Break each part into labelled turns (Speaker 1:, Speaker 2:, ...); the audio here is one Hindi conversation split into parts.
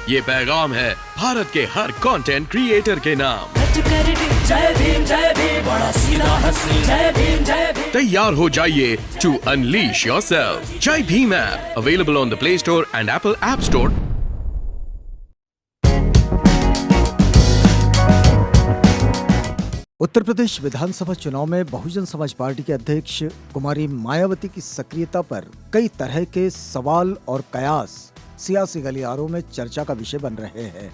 Speaker 1: ये पैगाम है भारत के हर कंटेंट क्रिएटर के नाम।
Speaker 2: जय भीम बड़ा सीधा हंसी, जय भीम।
Speaker 1: तैयार हो जाइए to unleash yourself. Jai Bhim app available on the Play Store and Apple App Store.
Speaker 3: Uttar Pradesh विधानसभा चुनाव में बहुजन समाज पार्टी के अध्यक्ष कुमारी मायावती की सक्रियता पर कई तरह के सवाल और कयास सियासी गलियारों में चर्चा का विषय बन रहे हैं।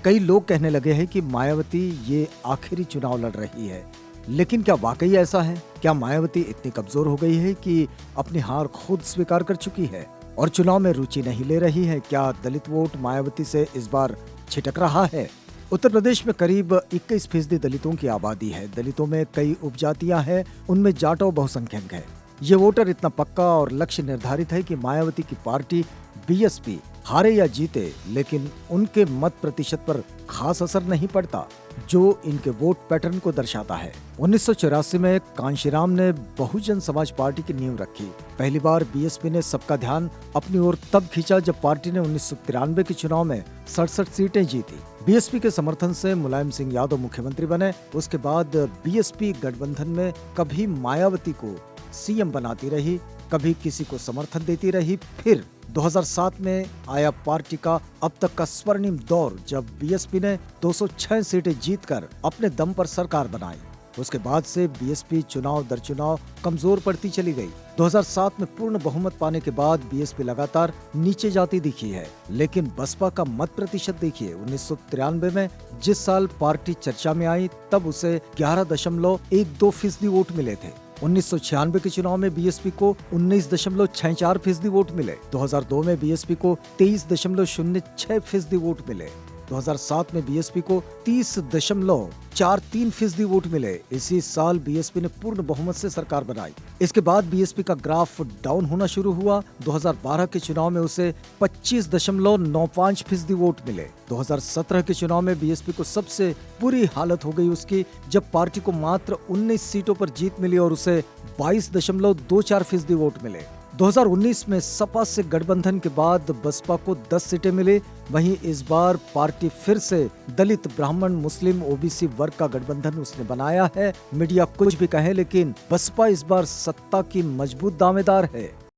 Speaker 3: कई लोग कहने लगे हैं कि मायावती ये आखिरी चुनाव लड़ रही है, लेकिन क्या वाकई ऐसा है? क्या मायावती इतनी कमजोर हो गई है कि अपनी हार खुद स्वीकार कर चुकी है और चुनाव में रुचि नहीं ले रही है? क्या दलित वोट मायावती से इस बार छिटक रहा है? उत्तर प्रदेश में करीब 21% दलितों की आबादी है। दलितों में कई उपजातियां हैं, उनमें जाटो बहुसंख्यक है। ये वोटर इतना पक्का और लक्ष्य निर्धारित है कि मायावती की पार्टी बीएसपी हारे या जीते, लेकिन उनके मत प्रतिशत पर खास असर नहीं पड़ता, जो इनके वोट पैटर्न को दर्शाता है। 1984 में कांशीराम ने बहुजन समाज पार्टी की नींव रखी। पहली बार बीएसपी ने सबका ध्यान अपनी ओर तब खींचा जब पार्टी ने 1993 के चुनाव में 67 सीटें जीती। बीएसपी के समर्थन से मुलायम सिंह यादव मुख्यमंत्री बने। उसके बाद बीएसपी गठबंधन में कभी मायावती को सीएम बनाती रही, कभी किसी को समर्थन देती रही। फिर 2007 में आया पार्टी का अब तक का स्वर्णिम दौर, जब बीएसपी ने 206 सीटें जीतकर अपने दम पर सरकार बनाई। उसके बाद से बीएसपी चुनाव दर चुनाव कमजोर पड़ती चली गई। 2007 में पूर्ण बहुमत पाने के बाद बीएसपी लगातार नीचे जाती दिखी है, लेकिन बसपा का मत प्रतिशत देखिए। 1993 में जिस साल पार्टी चर्चा में आई, तब उसे 11.12% वोट मिले थे। 1996 के चुनाव में बीएसपी को 19.64% वोट मिले। 2002 में बीएसपी को 23.06% वोट मिले। 2007 में बीएसपी को 30.43% वोट मिले। इसी साल बीएसपी ने पूर्ण बहुमत से सरकार बनाई। इसके बाद बीएसपी का ग्राफ डाउन होना शुरू हुआ। 2012 के चुनाव में उसे 25.95% वोट मिले। 2017 के चुनाव में बीएसपी को सबसे बुरी हालत हो गई उसकी, जब पार्टी को मात्र 19 सीटों पर जीत मिली और उसे 22.24% वोट मिले। 2019 में सपा से गठबंधन के बाद बसपा को 10 सीटें मिली। वहीं इस बार पार्टी फिर से दलित, ब्राह्मण, मुस्लिम, ओबीसी वर्ग का गठबंधन उसने बनाया है। मीडिया कुछ भी कहे, लेकिन बसपा इस बार सत्ता की मजबूत दावेदार है।